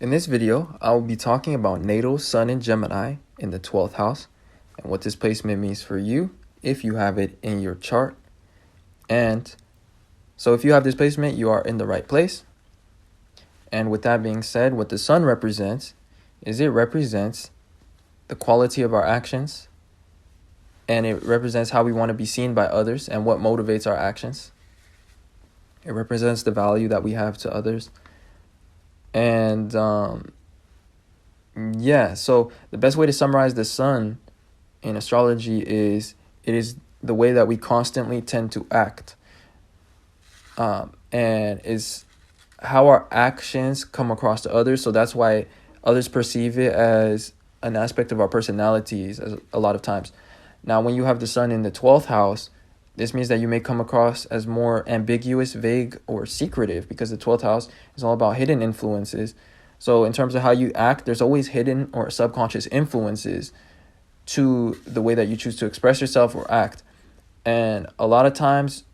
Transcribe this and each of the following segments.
In this video, I will be talking about natal sun in Gemini in the 12th house and what this placement means for you if you have it in your chart. And so if you have this placement, you are in the right place. And with that being said, what the sun represents is it represents the quality of our actions, and it represents how we want to be seen by others and what motivates our actions. It represents the value that we have to others. And so the best way to summarize the sun in astrology is it is the way that we constantly tend to act, and is how our actions come across to others. So that's why others perceive it as an aspect of our personalities a lot of times. Now, when you have the sun in the 12th house, this means that you may come across as more ambiguous, vague, or secretive, because the 12th house is all about hidden influences. So in terms of how you act, there's always hidden or subconscious influences to the way that you choose to express yourself or act. And a lot of times,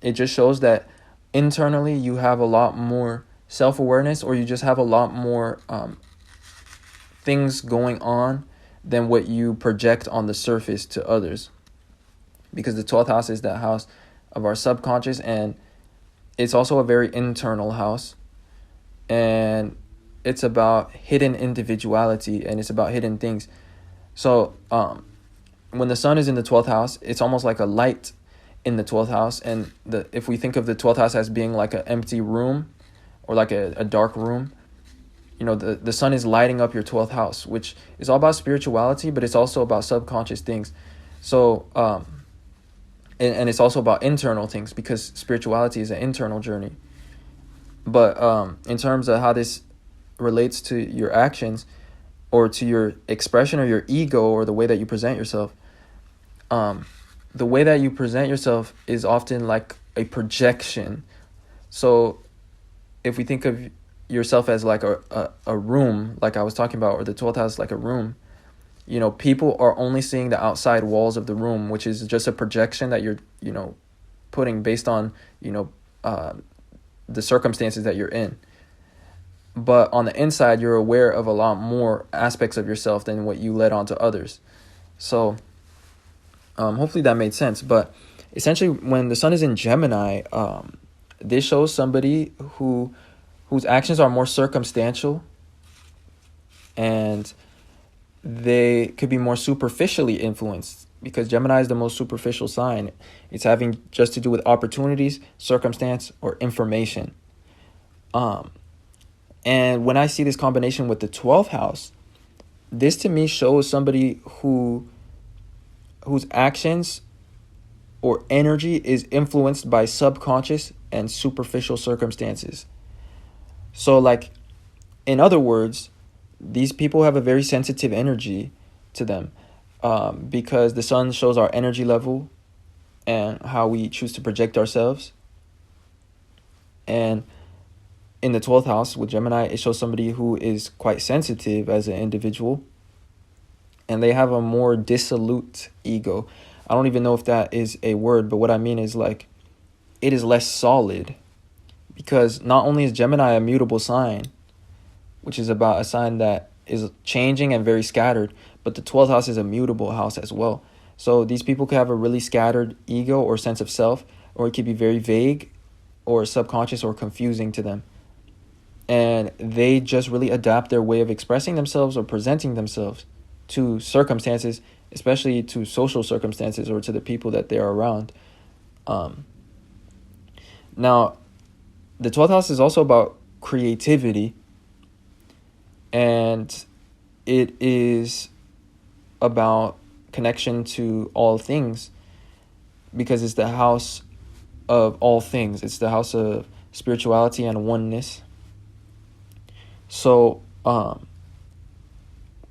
it just shows that internally you have a lot more self-awareness, or you just have a lot more things going on than what you project on the surface to others. Because the 12th house is that house of our subconscious, and it's also a very internal house, and it's about hidden individuality, and it's about hidden things. So when the sun is in the 12th house, it's almost like a light in the 12th house. And if we think of the 12th house as being like an empty room or like a dark room, you know, the sun is lighting up your 12th house, which is all about spirituality, but it's also about subconscious things. So and it's also about internal things, because spirituality is an internal journey. But in terms of how this relates to your actions or to your expression or your ego or the way that you present yourself, the way that you present yourself is often like a projection. So if we think of yourself as like a room, like I was talking about, or the 12th house like a room, you know, people are only seeing the outside walls of the room, which is just a projection that you're, you know, putting based on, you know, the circumstances that you're in. But on the inside, you're aware of a lot more aspects of yourself than what you let on to others. So hopefully that made sense. But essentially, when the sun is in Gemini, this shows somebody whose actions are more circumstantial, and they could be more superficially influenced, because Gemini is the most superficial sign. It's having just to do with opportunities, circumstance, or information. And when I see this combination with the 12th house, this to me shows somebody whose actions or energy is influenced by subconscious and superficial circumstances. So, like, in other words, these people have a very sensitive energy to them, because the sun shows our energy level and how we choose to project ourselves. And in the 12th house with Gemini, it shows somebody who is quite sensitive as an individual, and they have a more dissolute ego. I don't even know if that is a word, but what I mean is, like, it is less solid, because not only is Gemini a mutable sign, which is about a sign that is changing and very scattered, but the 12th house is a mutable house as well. So these people could have a really scattered ego or sense of self, or it could be very vague or subconscious or confusing to them. And they just really adapt their way of expressing themselves or presenting themselves to circumstances, especially to social circumstances or to the people that they're around. Now, the 12th house is also about creativity, and it is about connection to all things, because it's the house of all things. It's the house of spirituality and oneness. So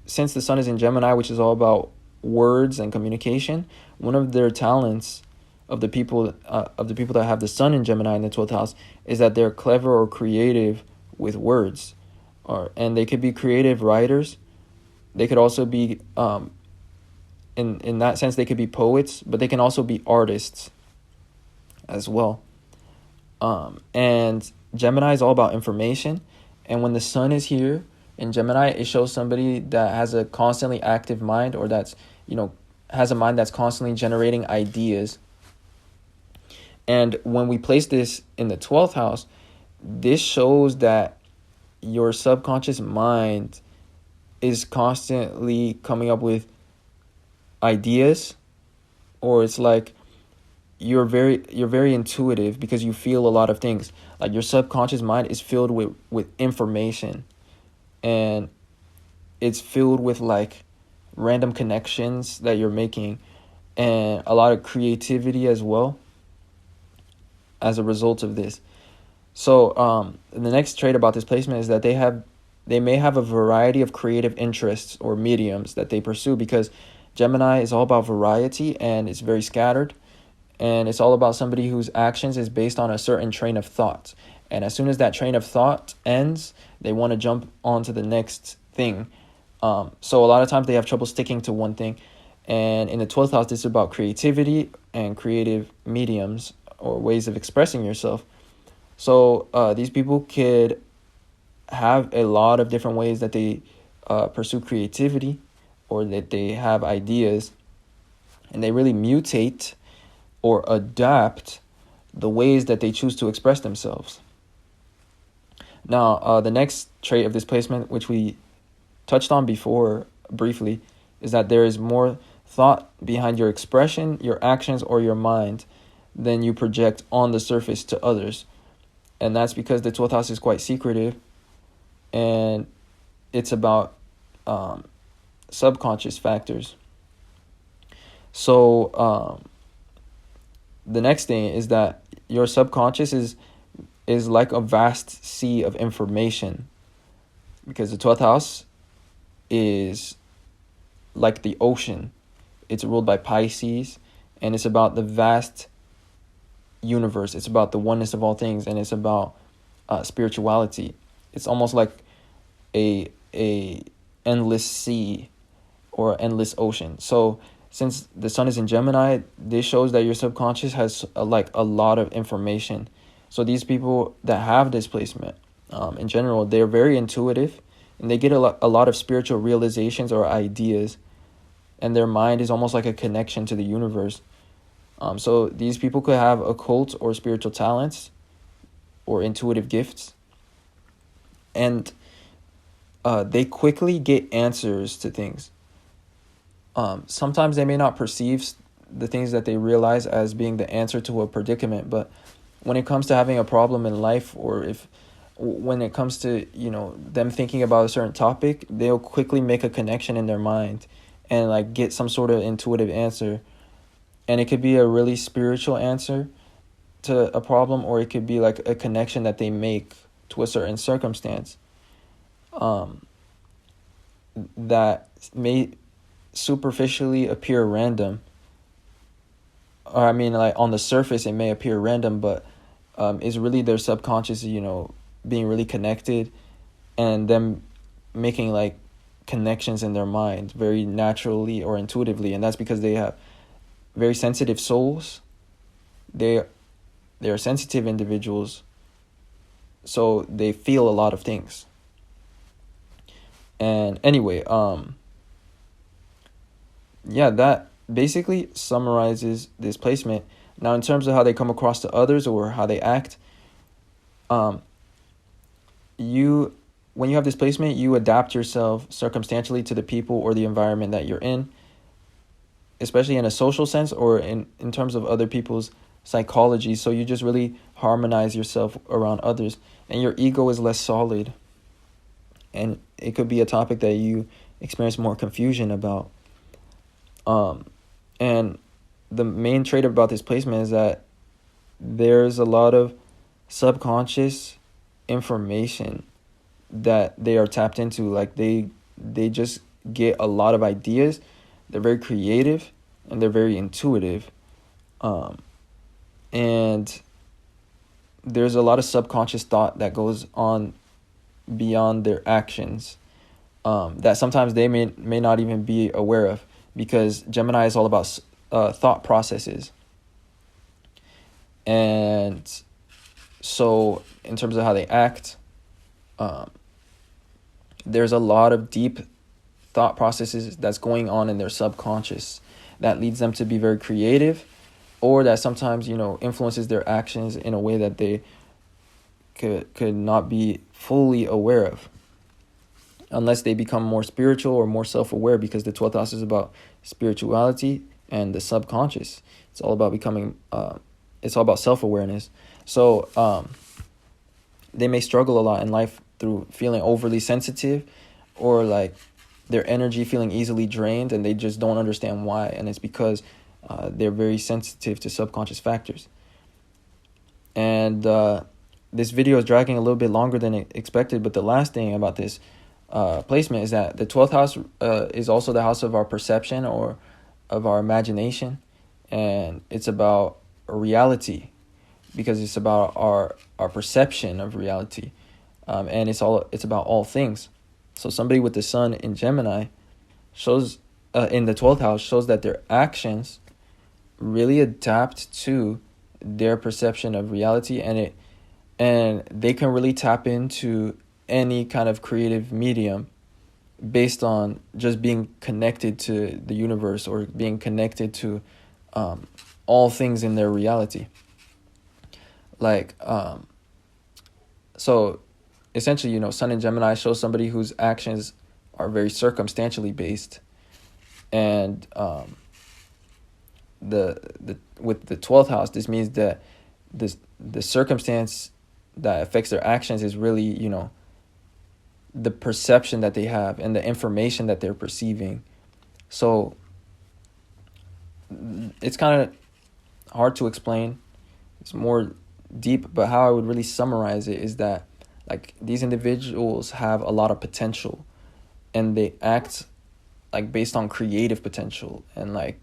since the sun is in Gemini, which is all about words and communication, one of their talents of the people that have the sun in Gemini in the 12th house is that they're clever or creative with words, and they could be creative writers. They could also be in that sense, they could be poets, but they can also be artists as well. And Gemini is all about information, And when the sun is here in Gemini, it shows somebody that has a constantly active mind, or that's, has a mind that's constantly generating ideas. And when we place this in the 12th house, this shows that your subconscious mind is constantly coming up with ideas, or it's like you're very intuitive because you feel a lot of things. Like your subconscious mind is filled with information, and it's filled with like random connections that you're making, and a lot of creativity as well as a result of this. So the next trait about this placement is that they may have a variety of creative interests or mediums that they pursue, because Gemini is all about variety and it's very scattered, and it's all about somebody whose actions is based on a certain train of thought. And as soon as that train of thought ends, they want to jump on to the next thing. So a lot of times they have trouble sticking to one thing. And in the 12th house, this is about creativity and creative mediums or ways of expressing yourself. So these people could have a lot of different ways that they pursue creativity, or that they have ideas, and they really mutate or adapt the ways that they choose to express themselves. Now, the next trait of this placement, which we touched on before briefly, is that there is more thought behind your expression, your actions, or your mind than you project on the surface to others. And that's because the 12th house is quite secretive, and it's about subconscious factors. So the next thing is that your subconscious is like a vast sea of information, because the 12th house is like the ocean. It's ruled by Pisces, and it's about the vast universe. It's about the oneness of all things, and it's about spirituality. It's almost like a endless sea or endless ocean. So since the sun is in Gemini, this shows that your subconscious has a lot of information. So these people that have this placement, in general, they're very intuitive, and they get a lot of spiritual realizations or ideas, and their mind is almost like a connection to the universe. So these people could have occult or spiritual talents or intuitive gifts, and they quickly get answers to things. Sometimes they may not perceive the things that they realize as being the answer to a predicament, but when it comes to having a problem in life, or when it comes to them thinking about a certain topic, they'll quickly make a connection in their mind and like get some sort of intuitive answer. And it could be a really spiritual answer to a problem, or it could be like a connection that they make to a certain circumstance that may superficially appear random. Or I mean, like on the surface it may appear random, but is really their subconscious, being really connected, and them making like connections in their mind very naturally or intuitively. And that's because they have very sensitive souls. They are sensitive individuals, so they feel a lot of things. And anyway, that basically summarizes this placement. Now, in terms of how they come across to others or how they act, when you have this placement, you adapt yourself circumstantially to the people or the environment that you're in, especially in a social sense or in terms of other people's psychology. So you just really harmonize yourself around others, and your ego is less solid. And it could be a topic that you experience more confusion about. And the main trait about this placement is that there's a lot of subconscious information that they are tapped into. Like they just get a lot of ideas. They're very creative and they're very intuitive. And there's a lot of subconscious thought that goes on beyond their actions, that sometimes they may not even be aware of, because Gemini is all about thought processes. And so in terms of how they act, there's a lot of deep thought processes that's going on in their subconscious that leads them to be very creative, or that sometimes, influences their actions in a way that they could not be fully aware of, unless they become more spiritual or more self-aware, because the 12th house is about spirituality and the subconscious. It's all about becoming, it's all about self-awareness. So they may struggle a lot in life through feeling overly sensitive, or like their energy feeling easily drained, and they just don't understand why. And it's because they're very sensitive to subconscious factors. And this video is dragging a little bit longer than expected, but the last thing about this placement is that the 12th house is also the house of our perception, or of our imagination, and it's about reality, because it's about our perception of reality, and it's about all things. So somebody with the sun in Gemini shows in the 12th house shows that their actions really adapt to their perception of reality, and they can really tap into any kind of creative medium based on just being connected to the universe, or being connected to all things in their reality. Like so essentially, sun in Gemini shows somebody whose actions are very circumstantially based, and with the 12th house, this means that the circumstance that affects their actions is really, the perception that they have and the information that they're perceiving. So it's kind of hard to explain. It's more deep, but how I would really summarize it is that, like, these individuals have a lot of potential, and they act like based on creative potential, and like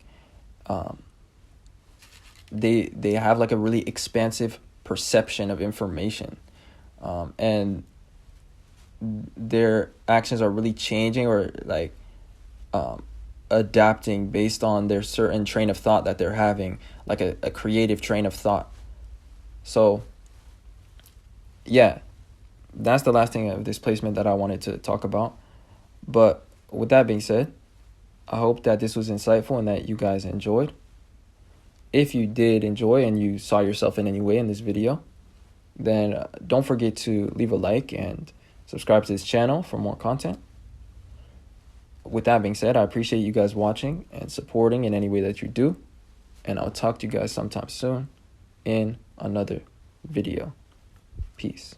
they have like a really expansive perception of information, and their actions are really changing, or like adapting based on their certain train of thought that they're having, like a creative train of thought. So yeah, that's the last thing of this placement that I wanted to talk about. But with that being said, I hope that this was insightful and that you guys enjoyed. If you did enjoy and you saw yourself in any way in this video, then don't forget to leave a like and subscribe to this channel for more content. With that being said, I appreciate you guys watching and supporting in any way that you do. And I'll talk to you guys sometime soon in another video. Peace.